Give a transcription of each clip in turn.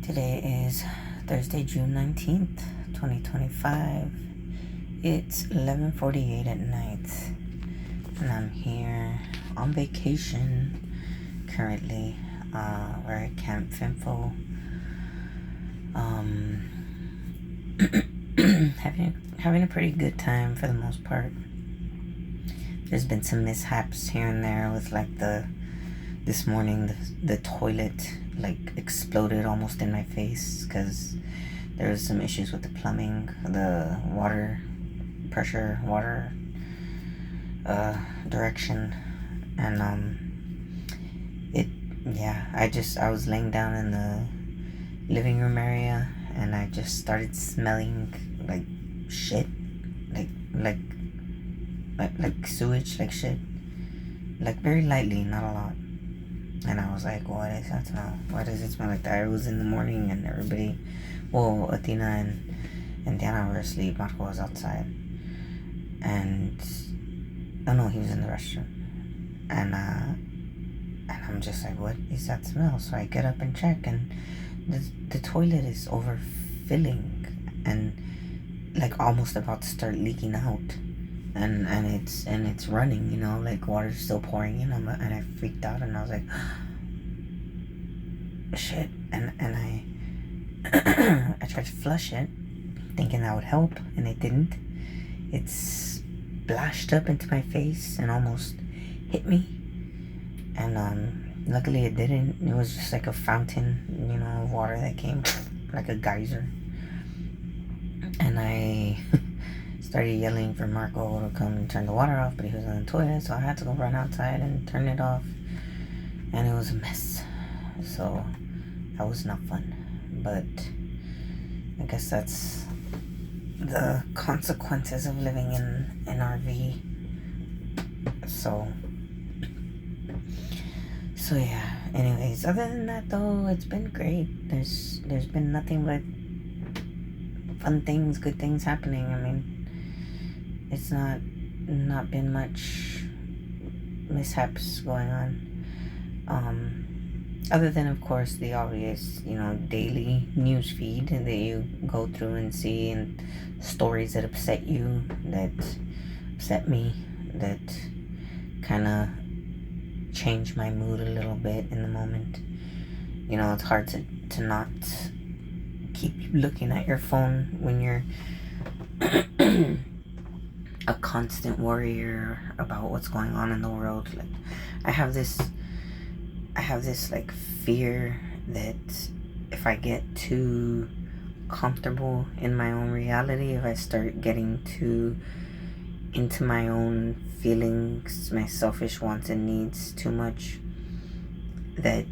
Today is Thursday, June 19th, 2025. It's 11:48 at night, and I'm here on vacation currently. We're at Camp Finfo. Having a pretty good time for the most part. There's been some mishaps here and there with this morning the toilet exploded almost in my face because there was some issues with the plumbing, the water pressure, water direction, and I was laying down in the living room area and I just started smelling like shit, like sewage, like shit, like very lightly, not a lot. And I was like, what is that smell? Why does it smell like that? It was in the morning and everybody, Athena and Diana were asleep. Marco was outside. And, oh no, he was in the restroom. And I'm just like, what is that smell? So I get up and check, and the toilet is overfilling and almost about to start leaking out. And it's running, like water's still pouring in, and I freaked out, and I was like, shit. And I I tried to flush it, thinking that would help, and it didn't. It splashed up into my face and almost hit me, and luckily it didn't. It was just like a fountain, of water that came like a geyser, and I started yelling for Marco to come and turn the water off, but he was in the toilet, so I had to go run outside and turn it off, and it was a mess. So that was not fun, but I guess that's the consequences of living in an RV. So yeah. Anyways, other than that though, it's been great. There's been nothing but fun things, good things happening. I mean, it's not been much mishaps going on. Other than, of course, the obvious, daily news feed that you go through and see, and stories that upset you, that upset me, that kind of change my mood a little bit in the moment. It's hard to not keep looking at your phone when you're a constant worrier about what's going on in the world. I have this fear that if I get too comfortable in my own reality, if I start getting too into my own feelings, my selfish wants and needs too much, that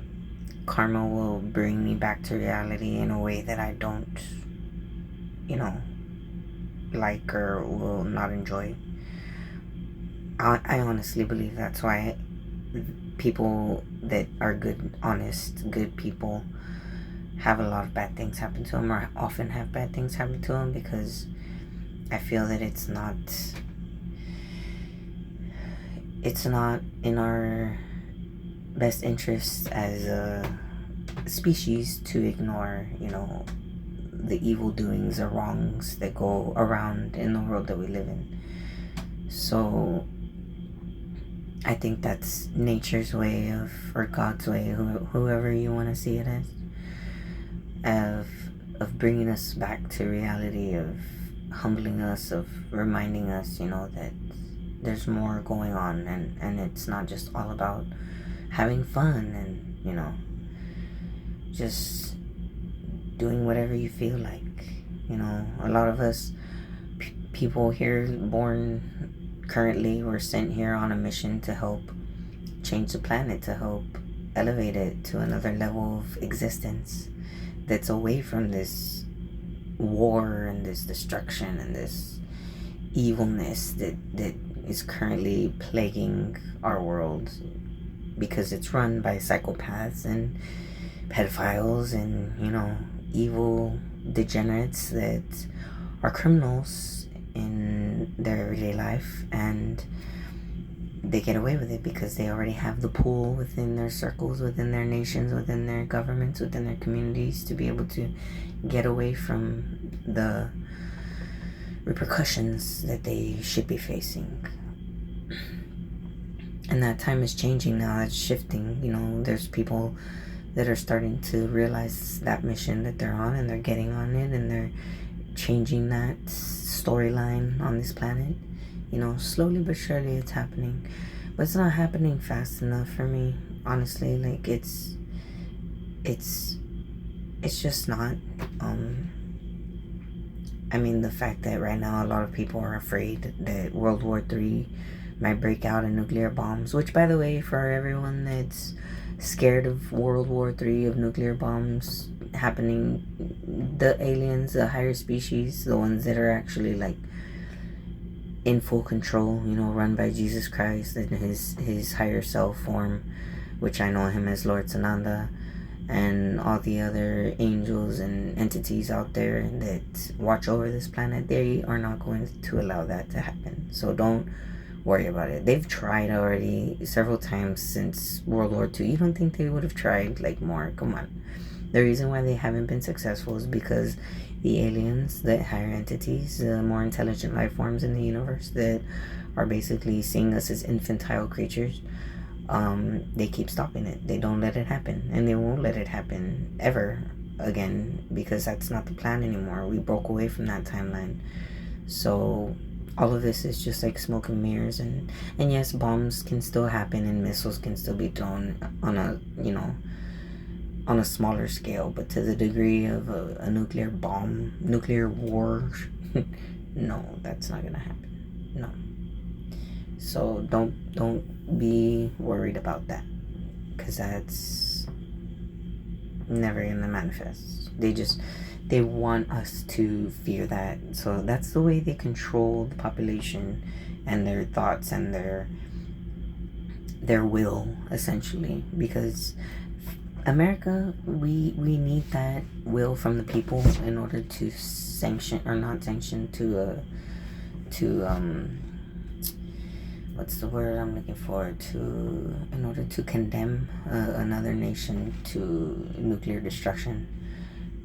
karma will bring me back to reality in a way that I don't, like or will not enjoy. I honestly believe that's why people that are good, honest, good people have a lot of bad things happen to them, or often have bad things happen to them, because I feel that it's not in our best interest as a species to ignore, the evil doings or wrongs that go around in the world that we live in. So I think that's nature's way or God's way, whoever you want to see it as, of bringing us back to reality, of humbling us, of reminding us, that there's more going on, and it's not just all about having fun and, just doing whatever you feel like. A lot of us people here born currently were sent here on a mission to help change the planet, to help elevate it to another level of existence that's away from this war and this destruction and this evilness that is currently plaguing our world, because it's run by psychopaths and pedophiles and, evil degenerates that are criminals in their everyday life. And they get away with it because they already have the pool within their circles, within their nations, within their governments, within their communities to be able to get away from the repercussions that they should be facing. And that time is changing now. It's shifting. There's people that are starting to realize that mission that they're on, and they're getting on it, and they're changing that storyline on this planet. Slowly but surely it's happening. But it's not happening fast enough for me, honestly. Like, it's just not. The fact that right now a lot of people are afraid that World War III might break out in nuclear bombs, which, by the way, for everyone that's scared of World War III, of nuclear bombs happening, the aliens, the higher species, the ones that are actually like in full control, run by Jesus Christ and his higher self form, which I know him as Lord Sananda, and all the other angels and entities out there that watch over this planet, they are not going to allow that to happen. So don't worry about it. They've tried already several times since World War II. You don't think they would have tried like more? Come on. The reason why they haven't been successful is because the aliens, the higher entities, the more intelligent life forms in the universe that are basically seeing us as infantile creatures, they keep stopping it. They don't let it happen, and they won't let it happen ever again, because that's not the plan anymore. We broke away from that timeline. So all of this is just like smoke and mirrors, and yes, bombs can still happen and missiles can still be thrown on a smaller scale, but to the degree of a nuclear bomb, nuclear war, no, that's not gonna happen. No. So don't be worried about that, because that's never gonna manifest. They want us to fear that. So that's the way they control the population and their thoughts and their will, essentially. Because America, we need that will from the people in order to sanction, or not sanction, to what's the word I'm looking for, in order to condemn another nation to nuclear destruction.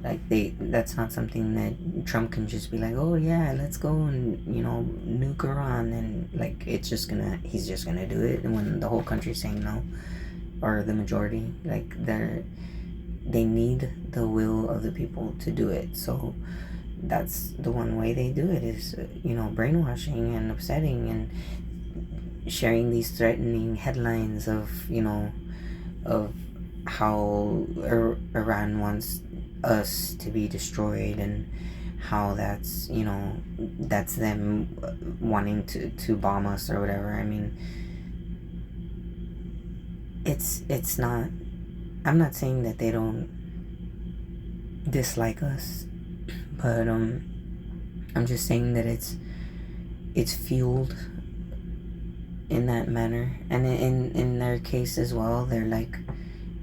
Like, that's not something that Trump can just be like, oh yeah, let's go and nuke Iran, and like he's just gonna do it, and when the whole country's saying no, or the majority, like they need the will of the people to do it. So that's the one way they do it, is brainwashing and upsetting and sharing these threatening headlines of how Iran wants us to be destroyed, and how that's them wanting to bomb us or whatever. It's not, I'm not saying that they don't dislike us, but I'm just saying that it's fueled in that manner. And in their case as well, they're like,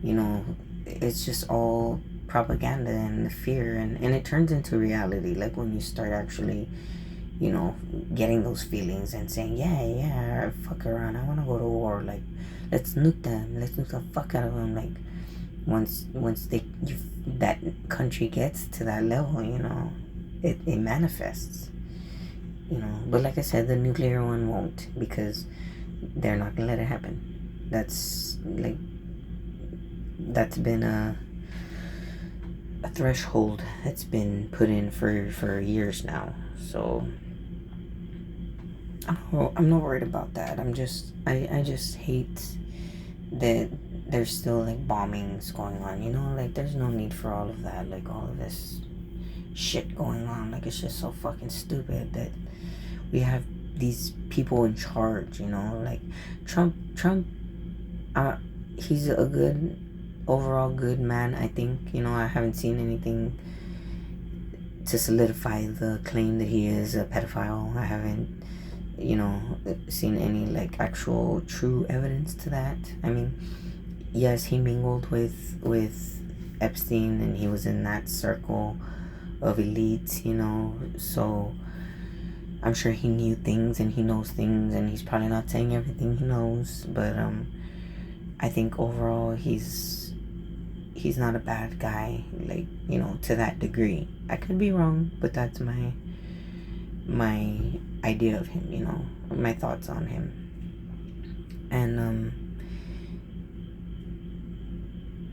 it's just all propaganda and fear, and it turns into reality. Like, when you start actually getting those feelings and saying, yeah, fuck around, I want to go to war, like, let's nuke them, let's nuke the fuck out of them. Like, once that country gets to that level, it manifests, but like I said, the nuclear one won't, because they're not gonna let it happen. That's been a threshold that's been put in for years now. So I'm not worried about that. I just hate that there's still like bombings going on, like there's no need for all of that, like all of this shit going on. Like, it's just so fucking stupid that we have these people in charge, like Trump, he's a good, overall good man, I think. I haven't seen anything to solidify the claim that he is a pedophile. I haven't, seen any like actual true evidence to that. Yes, he mingled with Epstein, and he was in that circle of elites, so I'm sure he knew things and he knows things, and he's probably not saying everything he knows, but I think overall he's not a bad guy, like, to that degree. I could be wrong, but that's my idea of him, my thoughts on him. And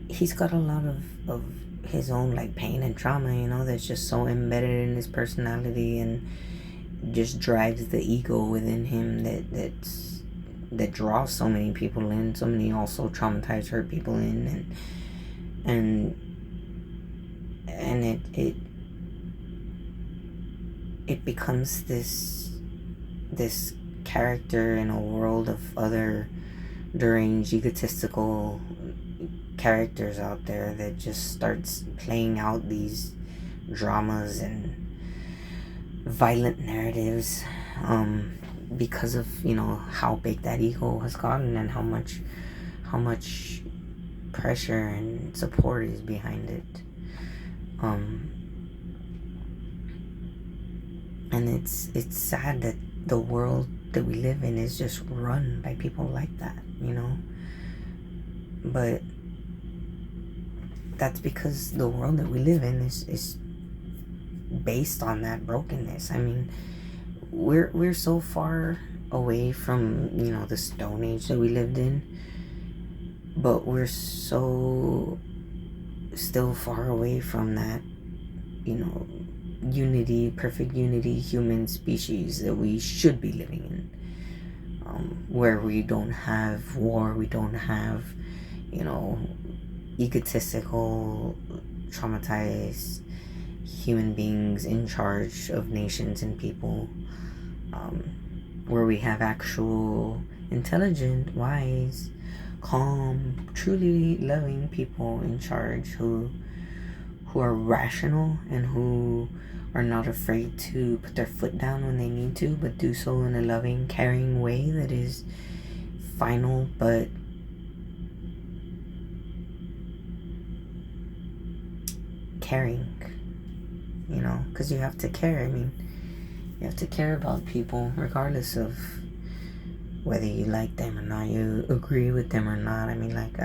he's got a lot of his own, like, pain and trauma, that's just so embedded in his personality, and just drives the ego within him that draws so many people in, so many also traumatized, hurt people in, and it becomes this character in a world of other deranged, egotistical characters out there that just starts playing out these dramas and violent narratives, because of how big that ego has gotten, and how much pressure and support is behind it. And it's sad that the world that we live in is just run by people like that, but that's because the world that we live in is based on that brokenness. I mean, we're so far away from the Stone Age that we lived in, but we're so still far away from that perfect unity human species that we should be living in, where we don't have war, we don't have egotistical, traumatized human beings in charge of nations and people, where we have actual intelligent, wise, calm, truly loving people in charge who are rational, and who are not afraid to put their foot down when they need to, but do so in a loving, caring way that is final but caring, because you have to care. I mean, you have to care about people regardless of whether you like them or not, you agree with them or not. I mean, like,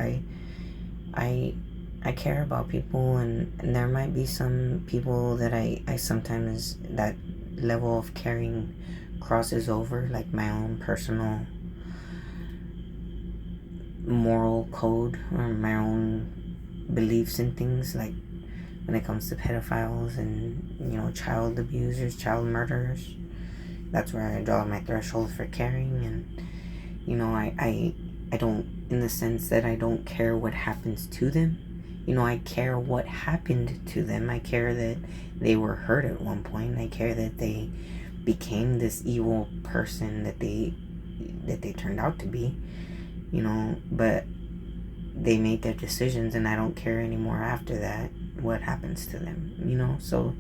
I care about people, and there might be some people that I sometimes, that level of caring crosses over, like my own personal moral code, or my own beliefs and things, like when it comes to pedophiles and child abusers, child murderers. That's where I draw my threshold for caring. And I don't, in the sense that I don't care what happens to them. I care what happened to them. I care that they were hurt at one point. I care that they became this evil person that they turned out to be, but they made their decisions, and I don't care anymore after that what happens to them, so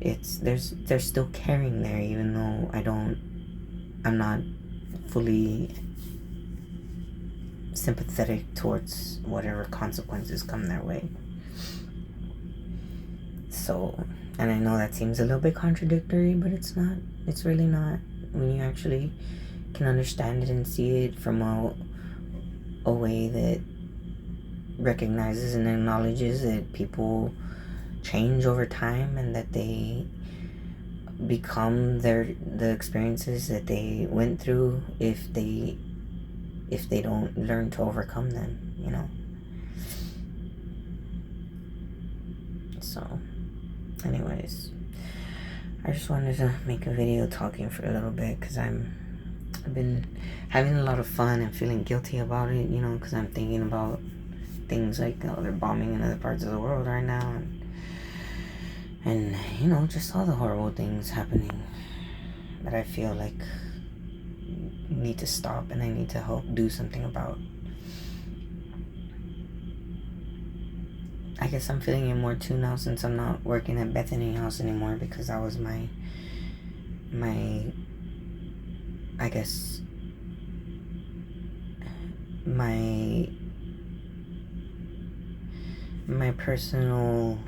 there's still caring there, even though I'm not fully sympathetic towards whatever consequences come their way. So, and I know that seems a little bit contradictory, but it's not. It's really not. When you actually can understand it and see it from a way that recognizes and acknowledges that people change over time, and that they become the experiences that they went through if they don't learn to overcome them, So, anyways, I just wanted to make a video talking for a little bit, because I've been having a lot of fun and feeling guilty about it, because I'm thinking about things like they're bombing in other parts of the world right now, and just all the horrible things happening that I feel like need to stop, and I need to help do something about. I guess I'm feeling it more too now, since I'm not working at Bethany House anymore, because that was my I guess my personal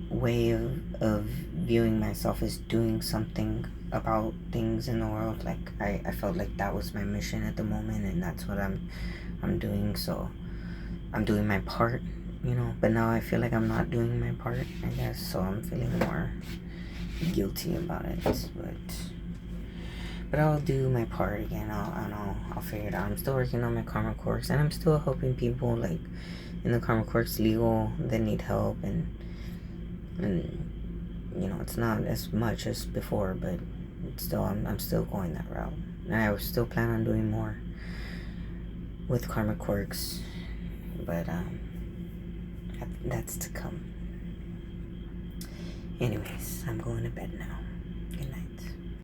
way of viewing myself as doing something about things in the world. Like I felt like that was my mission at the moment, and that's what I'm doing. So I'm doing my part, you know. But now I feel like I'm not doing my part, I guess. So I'm feeling more guilty about it. But I'll do my part again. I'll figure it out. I'm still working on my karma quirks, and I'm still helping people like in the karma quirks legal that need help, and you know, it's not as much as before, but it's still I'm still going that route, and I still plan on doing more with karma quirks, but that's to come. Anyways, I'm going to bed now.